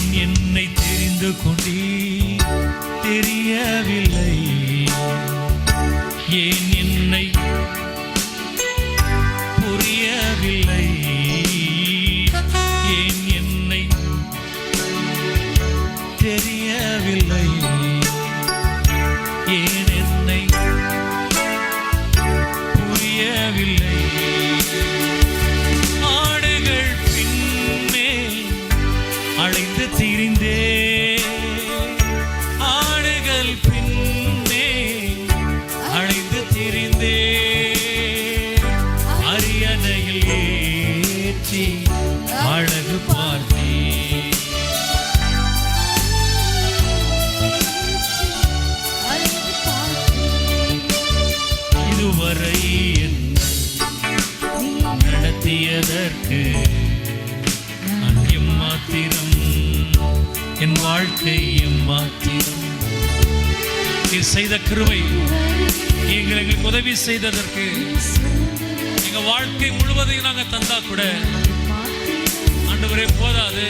ஏன் என்னை தெரிந்து கொண்டீ தெரியவில்லை, ஏன் என்னை புரியவில்லை, ஏன் என்னை தெரியவில்லை, ஏன் என்னை புரியவில்லை. ஆடுகள் பின்னே அழைத்து திரிந்தே, ஆடுகள் பின்னே அழைத்து திரிந்தே, அரியணையில் ஏற்றி அழகு பார்த்தே. இதுவரை நடத்தியதற்கு நான் எம்மாத்திரம், என் வாழ்க்கை எம்மாத்திரம். நீர் செய்த கிருபை, எங்களுக்கு உதவி செய்ததற்கு எங்க வாழ்க்கை முழுவதையும் நாங்க தந்தா கூட ஆண்டவரே போதாது.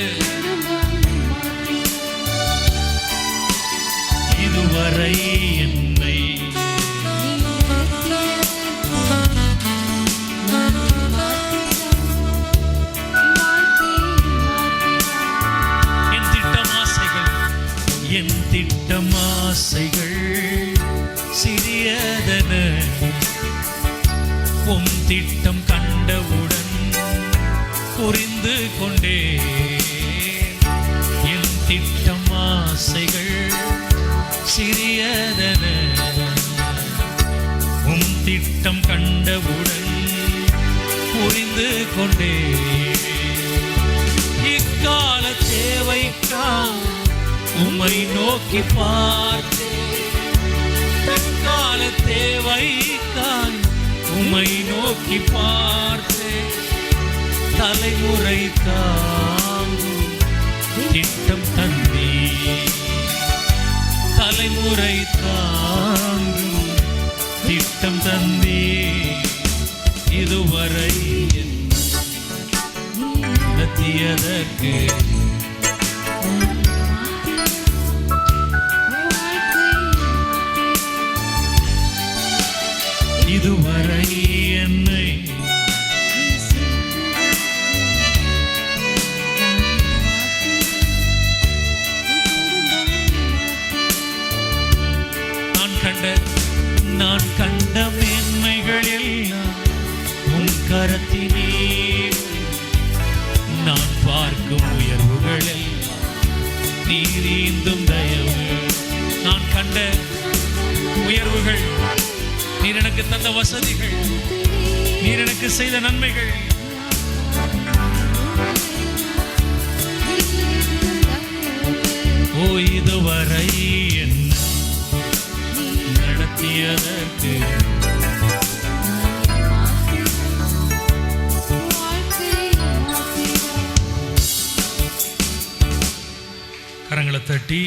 இதுவரை என்னை என் திட்டம் ஆசைகள் சிறியதன, உம் திட்டம் கண்டவுடன் புரிந்து கொண்டே. என் திட்டம் ஆசைகள் சிறியதன, உம் திட்டம் கண்டவுடன் புரிந்து கொண்டே. இக்கால தேவைக்கா உம்மை நோக்கி பார்த்தேன், தற்கால தேவைக்காய் உம்மை நோக்கி பார்த்தேன். தலைமுறை தாங்கும் திட்டம் தந்தே, தலைமுறை தாங்கும் திட்டம் தந்தே. இதுவரை நடத்தியதற்கு இதுவரை என்னை நான் கண்ட மேன்மைகள் எல்லாம் உன் கரத்தினே, நான் பார்க்கும் உயர்வுகள் எல்லாம் நீர் ஈந்தும் தயவு. நான் கண்ட உயர்வுகள், நீர் எனக்கு தந்த வசதிகள், நீர் எனக்கு செய்த நன்மைகள், ஓ இதுவரை என்ன நடத்தியதற்கு கரங்களை தட்டி